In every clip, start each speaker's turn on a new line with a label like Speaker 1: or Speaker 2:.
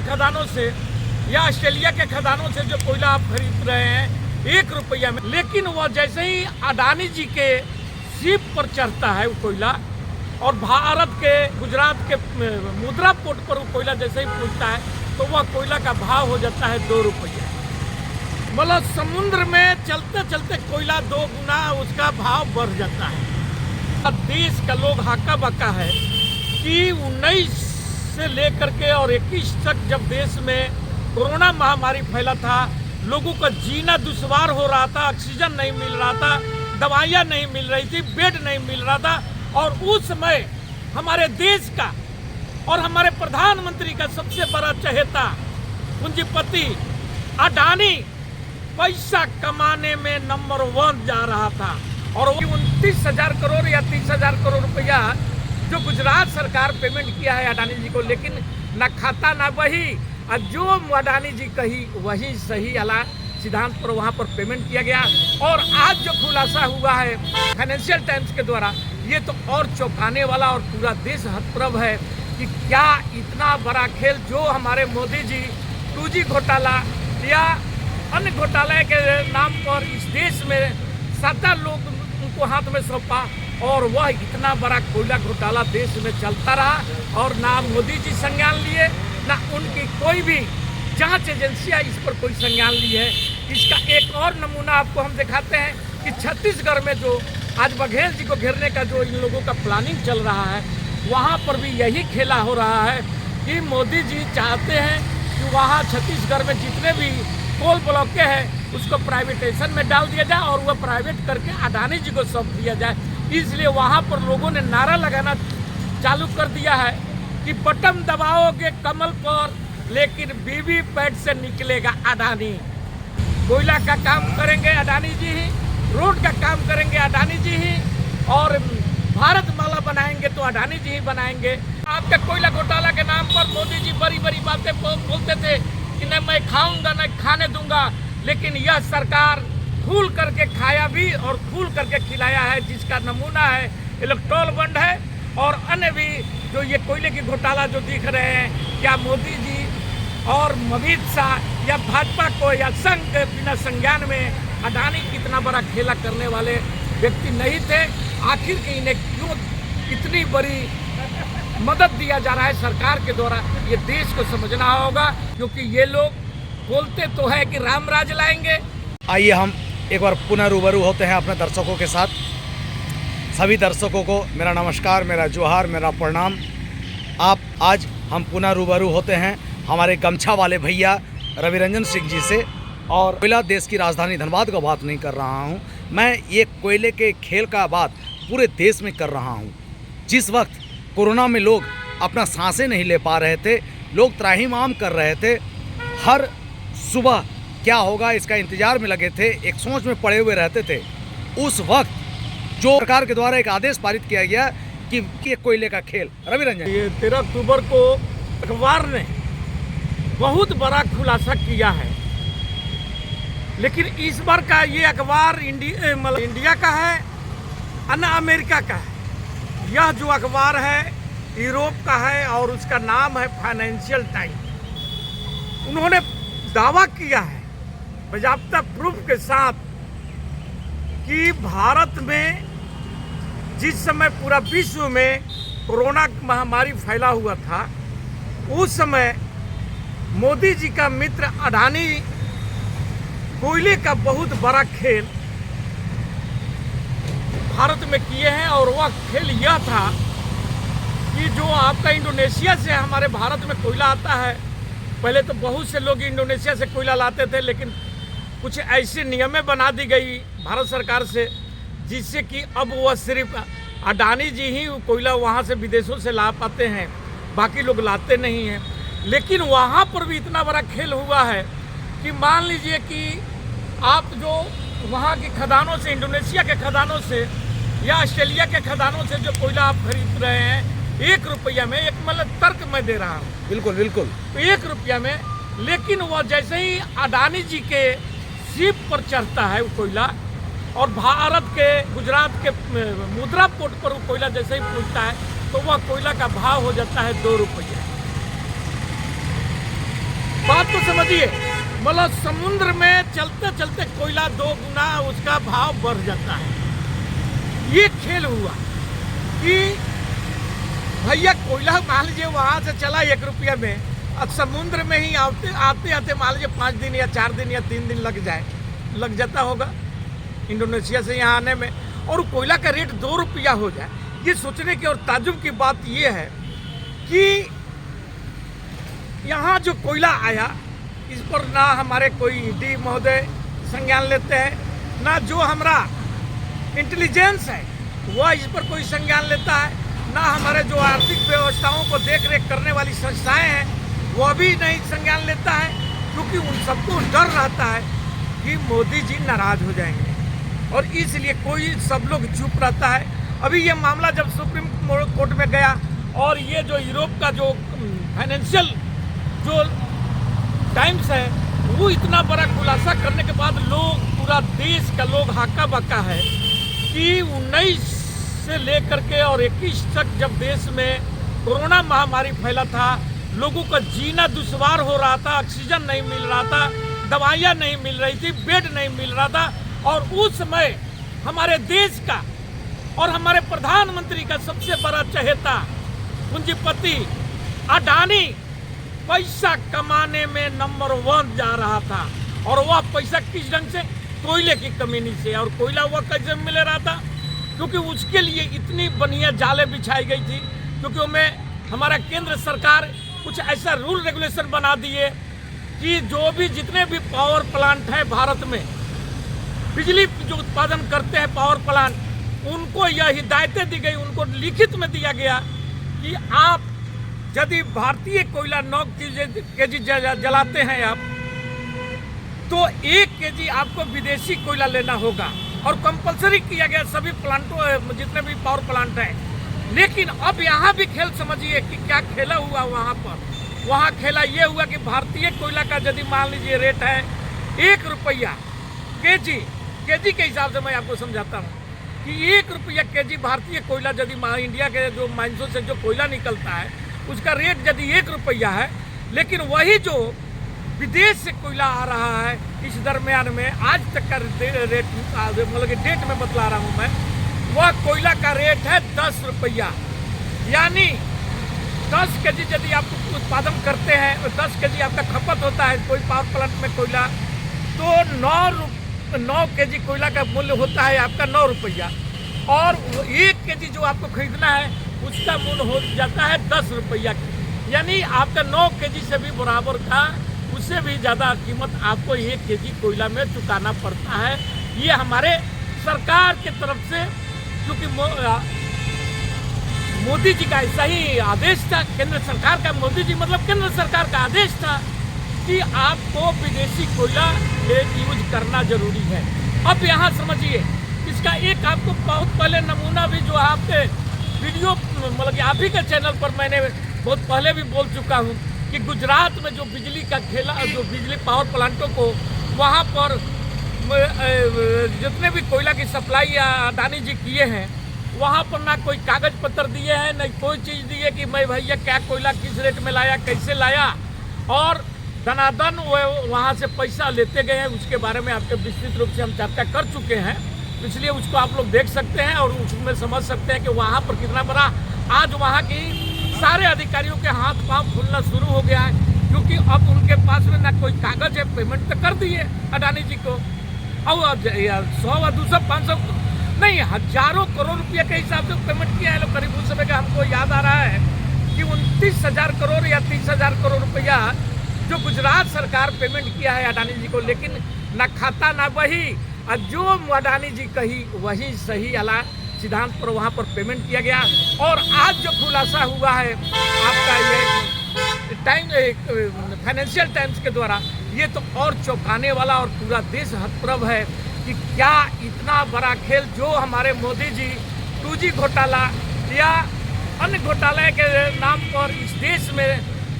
Speaker 1: खदानों से या ऑस्ट्रेलिया के खदानों से जो कोयला आप खरीद रहे हैं 1 रुपया में, लेकिन वह जैसे ही अडानी जी के शिप पर चढ़ता है वो कोयला और भारत के गुजरात के मुद्रा पोर्ट पर वो कोयला जैसे ही पहुंचता है तो वह कोयला का भाव हो जाता है 2 रुपये। मतलब समुद्र में चलते चलते कोयला 2 गुना उसका भाव बढ़ जाता है। देश का लोग हाका बका है कि 19 से लेकर के और 21 तक जब देश में कोरोना महामारी फैला था, लोगों का जीना दुश्वार हो रहा था, ऑक्सीजन नहीं मिल रहा था, दवाइयाँ नहीं मिल रही थी, बेड नहीं मिल रहा था, और उस समय हमारे देश का और हमारे प्रधानमंत्री का सबसे बड़ा चहेता पूंजीपति अडानी पैसा कमाने में नंबर 1 जा रहा था और 29,000 करोड़ या 30,000 करोड़ रुपया जो गुजरात सरकार पेमेंट किया है अडानी जी को, लेकिन न खाता ना वही, और जो अडानी जी कही वही सही अला सिद्धांत पर वहाँ पर पेमेंट किया गया। और आज जो खुलासा हुआ है फाइनेंशियल टाइम्स के द्वारा, ये तो और चौंकाने वाला और पूरा देश हतप्रभ है कि क्या इतना बड़ा खेल जो हमारे मोदी जी 2G घोटाला या अन्य घोटाले के नाम पर इस देश में 7 लोग उनको हाथ में सौंपा और वह इतना बड़ा कोयला घोटाला देश में चलता रहा और ना मोदी जी संज्ञान लिए, ना उनकी कोई भी जांच एजेंसियां इस पर कोई संज्ञान ली है। इसका एक और नमूना आपको हम दिखाते हैं कि छत्तीसगढ़ में जो आज बघेल जी को घेरने का जो इन लोगों का प्लानिंग चल रहा है, वहाँ पर भी यही खेला हो रहा है कि मोदी जी चाहते हैं कि वहाँ छत्तीसगढ़ में जितने भी कोल ब्लॉकें हैं उसको प्राइवेटाइजेशन में डाल दिया जाए और वह प्राइवेट करके अडानी जी को सौंप दिया जाए। इसलिए वहाँ पर लोगों ने नारा लगाना चालू कर दिया है कि बटन दबाओगे कमल पर लेकिन वीवीपैट से निकलेगा अडानी। कोयला का काम करेंगे अडानी जी ही, रोड का काम करेंगे अडानी जी ही, और भारत माला बनाएंगे तो अडानी जी ही बनाएंगे। आपके कोयला घोटाला के नाम पर मोदी जी बड़ी बड़ी बातें बोलते थे कि न मैं खाऊंगा न खाने दूंगा, लेकिन यह सरकार खूल करके खाया भी और खूल करके खिलाया है, जिसका नमूना है इलेक्ट्रोल बंड है और अन्य भी जो ये कोयले की घोटाला जो दिख रहे हैं। क्या मोदी जी और अमित शाह या भाजपा को या संघ के बिना संज्ञान में अडानी इतना बड़ा खेला करने वाले व्यक्ति नहीं थे? आखिर के इन्हें क्यों इतनी बड़ी मदद दिया जा रहा है सरकार के द्वारा, ये देश को समझना होगा, क्योंकि ये लोग बोलते तो है कि राम राज लाएंगे।
Speaker 2: आइए हम एक बार पुनः रूबरू होते हैं अपने दर्शकों के साथ। सभी दर्शकों को मेरा नमस्कार, मेरा जोहार, मेरा प्रणाम। आज हम पुनः रूबरू होते हैं हमारे गमछा वाले भैया रविरंजन सिंह जी से, और कोयला देश की राजधानी धनबाद का बात नहीं कर रहा हूं मैं, ये कोयले के खेल का बात पूरे देश में कर रहा हूं। जिस वक्त कोरोना में लोग अपना सांसें नहीं ले पा रहे थे, लोग त्राहिमाम कर रहे थे, हर सुबह क्या होगा इसका इंतजार में लगे थे, एक सोच में पड़े हुए रहते थे, उस वक्त जो सरकार के द्वारा एक आदेश पारित किया गया कि ये कोयले का खेल। रविरंजन,
Speaker 1: ये 13 अक्टूबर को अखबार ने बहुत बड़ा खुलासा किया है, लेकिन इस बार का ये अखबार इंडिया का है अन्य अमेरिका का है। यह जो अखबार है यूरोप का है और उसका नाम है फाइनेंशियल टाइम्स। उन्होंने दावा किया है बाकायदा प्रूफ के साथ कि भारत में जिस समय पूरा विश्व में कोरोना महामारी फैला हुआ था, उस समय मोदी जी का मित्र अडानी कोयले का बहुत बड़ा खेल भारत में किए हैं। और वह खेल यह था कि जो आपका इंडोनेशिया से हमारे भारत में कोयला आता है, पहले तो बहुत से लोग इंडोनेशिया से कोयला लाते थे, लेकिन कुछ ऐसी नियमें बना दी गई भारत सरकार से जिससे कि अब वह सिर्फ अडानी जी ही कोयला वहाँ से विदेशों से ला पाते हैं, बाकी लोग लाते नहीं हैं। लेकिन वहाँ पर भी इतना बड़ा खेल हुआ है कि मान लीजिए कि आप जो वहाँ की खदानों से, इंडोनेशिया के खदानों से या ऑस्ट्रेलिया के खदानों से जो कोयला आप खरीद रहे हैं 1 रुपया में, एक मतलब तर्क मैं दे रहा हूँ,
Speaker 2: बिल्कुल बिल्कुल,
Speaker 1: तो 1 रुपया में, लेकिन वह जैसे ही अडानी जी के शिप पर चढ़ता है वो कोयला और भारत के गुजरात के मुद्रा पोर्ट पर वो कोयला जैसे ही पहुँचता है तो वह कोयला का भाव हो जाता है 2 रुपये। बात तो समझिए, मतलब समुद्र में चलते चलते कोयला 2 गुना उसका भाव बढ़ जाता है। ये खेल हुआ कि भैया कोयला मान लीजिए वहाँ से चला 1 रुपया में, अब समुद्र में ही आते आते मान लीजिए 5 दिन या 4 दिन या 3 दिन लग जाता होगा इंडोनेशिया से यहाँ आने में, और कोयला का रेट 2 रुपया हो जाए। ये सोचने की और ताजुब की बात ये है कि यहाँ जो कोयला आया इस पर ना हमारे कोई डी महोदय संज्ञान लेते हैं, ना जो हमारा इंटेलिजेंस है वह इस पर कोई संज्ञान लेता है, ना हमारे जो आर्थिक व्यवस्थाओं को देख रेख करने वाली संस्थाएं हैं वह भी नहीं संज्ञान लेता है, क्योंकि उन सबको डर रहता है कि मोदी जी नाराज हो जाएंगे, और इसलिए कोई सब लोग चुप रहता है। अभी ये मामला जब सुप्रीम कोर्ट में गया और ये जो यूरोप का जो फाइनेंशियल जो टाइम्स है वो इतना बड़ा खुलासा करने के बाद लोग, पूरा देश का लोग हाका बका है कि 19 से लेकर के और 21 तक जब देश में कोरोना महामारी फैला था, लोगों का जीना दुश्वार हो रहा था, ऑक्सीजन नहीं मिल रहा था, दवाइयाँ नहीं मिल रही थी, बेड नहीं मिल रहा था, और उस समय हमारे देश का और हमारे प्रधानमंत्री का सबसे बड़ा चहेता पूंजीपति अडानी पैसा कमाने में नंबर 1 जा रहा था, और वह पैसा किस ढंग से? कोयले की कमीनी से। और कोयला वह कैसे मिल रहा था? क्योंकि उसके लिए इतनी बढ़िया जाले बिछाई गई थी, क्योंकि उनमें हमारा केंद्र सरकार कुछ ऐसा रूल रेगुलेशन बना दिए कि जो भी जितने भी पावर प्लांट हैं भारत में, बिजली जो उत्पादन करते हैं पावर प्लांट, उनको यह हिदायतें दी गई, उनको लिखित में दिया गया कि आप यदि भारतीय कोयला 9 केजी जलाते हैं आप, तो 1 केजी आपको विदेशी कोयला लेना होगा, और कंपलसरी किया गया सभी प्लांटों, जितने भी पावर प्लांट हैं। लेकिन अब यहाँ भी खेल समझिए कि क्या खेला हुआ वहाँ पर। वहाँ खेला ये हुआ कि भारतीय कोयला का यदि मान लीजिए रेट है 1 रुपया केजी के हिसाब से मैं आपको समझाता हूँ कि 1 रुपया केजी भारतीय कोयला यदि इंडिया के जो माइंसों से जो कोयला निकलता है उसका रेट यदि 1 रुपया है, लेकिन वही जो विदेश से कोयला आ रहा है इस दरमियान में आज तक का रेट, मतलब कि डेट में बतला रहा हूँ मैं, वह कोयला का रेट है 10 रुपया। यानी 10 केजी यदि आप उत्पादन करते हैं, 10 केजी आपका खपत होता है कोई पावर प्लांट में कोयला, तो 9 केजी कोयला का मूल्य होता है आपका 9 रुपया, और 1 केजी जो आपको खरीदना है उसका मूल्य हो जाता है 10 रुपया। यानी आपका 9 केजी से भी बराबर का, उससे भी ज़्यादा कीमत आपको 1 केजी कोयला में चुकाना पड़ता है। ये हमारे सरकार की तरफ से, क्योंकि मोदी जी का ऐसा ही आदेश था, केंद्र सरकार का, मोदी जी मतलब केंद्र सरकार का आदेश था कि आपको विदेशी कोयला यूज करना जरूरी है। अब यहाँ समझिए, इसका एक आपको बहुत पहले नमूना भी जो आपके वीडियो, मतलब कि आप ही के चैनल पर मैंने बहुत पहले भी बोल चुका हूँ कि गुजरात में जो बिजली का खेला, जो बिजली पावर प्लांटों को वहाँ पर जितने भी कोयला की सप्लाई अडानी जी किए हैं, वहाँ पर ना कोई कागज पत्र दिए हैं, न कोई चीज़ दी है कि मैं भैया क्या कोयला किस रेट में लाया, कैसे लाया, और धनाधन वहाँ से पैसा लेते गए हैं। उसके बारे में आपके विस्तृत रूप से हम चर्चा कर चुके हैं, इसलिए उसको आप लोग देख सकते हैं और उसमें समझ सकते हैं कि वहाँ पर कितना बड़ा आज वहाँ की सारे अधिकारियों के हाथ पांव फूलना शुरू हो गया है, क्योंकि अब उनके पास में ना कोई कागज है, पेमेंट तो कर दिए अडानी जी को, और 100 200 500 नहीं, हजारों करोड़ रुपये के हिसाब से पेमेंट किया है लोग। करीब उस समय का हमको याद आ रहा है कि 29,000 करोड़ या 30,000 करोड़ रुपया जो गुजरात सरकार पेमेंट किया है अडानी जी को, लेकिन ना खाता ना वही, और जो अडानी जी कही वही सही अला सिद्धांत पर वहाँ पर पेमेंट किया गया। और आज जो खुलासा हुआ है आपका ये फाइनेंशियल टाइम्स के द्वारा, ये तो और चौंकाने वाला, और पूरा देश हतप्रभ है कि क्या इतना बड़ा खेल जो हमारे मोदी जी 2G घोटाला या अन्य घोटाले के नाम पर इस देश में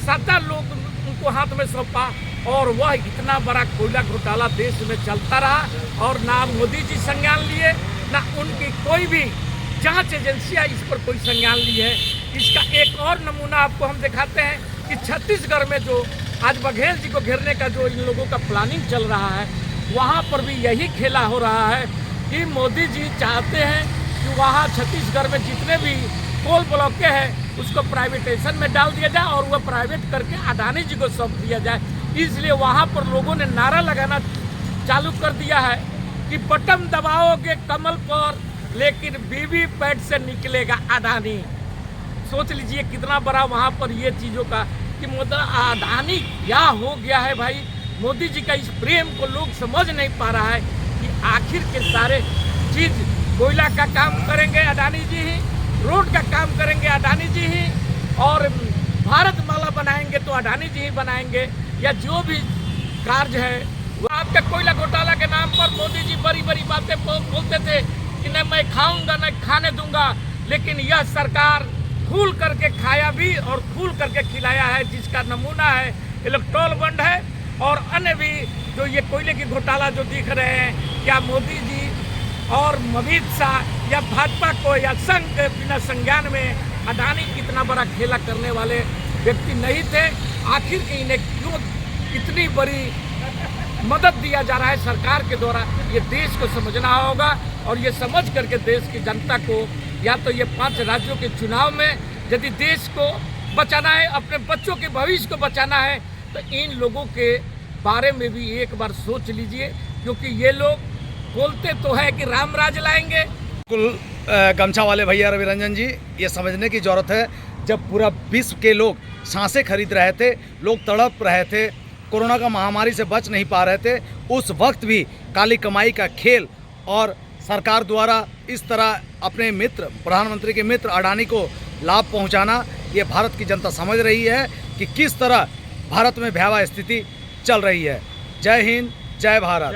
Speaker 1: 7 लोग उनको हाथ में सौंपा, और वह इतना बड़ा कोयला घोटाला देश में चलता रहा, और ना मोदी जी संज्ञान लिए, ना उनकी कोई भी जांच एजेंसियां इस पर कोई संज्ञान ली है। इसका एक और नमूना आपको हम दिखाते हैं कि छत्तीसगढ़ में जो आज बघेल जी को घेरने का जो इन लोगों का प्लानिंग चल रहा है, वहाँ पर भी यही खेला हो रहा है कि मोदी जी चाहते हैं कि वहाँ छत्तीसगढ़ में जितने भी कोल ब्लॉक के हैं उसको प्राइवेटाइजेशन में डाल दिया जाए और वह प्राइवेट करके अडानी जी को सौंप दिया जाए। इसलिए वहाँ पर लोगों ने नारा लगाना चालू कर दिया है कि बटन दबाओगे कमल पर लेकिन वीवीपैट से निकलेगा अडानी। सोच लीजिए कितना बड़ा वहाँ पर ये चीज़ों का कि अडानी क्या हो गया है भाई। मोदी जी का इस प्रेम को लोग समझ नहीं पा रहा है कि आखिर के सारे चीज़ कोयला का काम करेंगे अडानी जी ही, रोड का काम करेंगे अडानी जी ही, और भारत माला बनाएंगे तो अडानी जी ही बनाएंगे, या जो भी कार्य है वो आपके कोयला घोटाला के नाम पर मोदी जी बड़ी बड़ी बातें बोलते थे कि नहीं मैं खाऊंगा नहीं खाने दूंगा, लेकिन यह सरकार खूल करके खाया भी और खूल करके खिलाया है, जिसका नमूना है इलेक्ट्रोल बंड है और अन्य भी जो ये कोयले की घोटाला जो दिख रहे हैं। क्या मोदी जी और अमित शाह या भाजपा को या संघ के बिना संज्ञान में अडानी कितना बड़ा खेला करने वाले व्यक्ति नहीं थे? आखिर इन्हें क्यों इतनी बड़ी मदद दिया जा रहा है सरकार के द्वारा? ये देश को समझना होगा और ये समझ करके देश की जनता को या तो ये 5 राज्यों के चुनाव में यदि देश को बचाना है, अपने बच्चों के भविष्य को बचाना है, तो इन लोगों के बारे में भी एक बार सोच लीजिए, क्योंकि ये लोग बोलते तो है कि राम राज लाएंगे।
Speaker 2: बिल्कुल गमछा वाले भैया रविरंजन जी, ये समझने की ज़रूरत है जब पूरा विश्व के लोग सांसें खरीद रहे थे, लोग तड़प रहे थे, कोरोना का महामारी से बच नहीं पा रहे थे, उस वक्त भी काली कमाई का खेल और सरकार द्वारा इस तरह अपने मित्र प्रधानमंत्री के मित्र अडानी को लाभ पहुंचाना, ये भारत की जनता समझ रही है कि किस तरह भारत में भयावह स्थिति चल रही है। जय हिंद, जय भारत।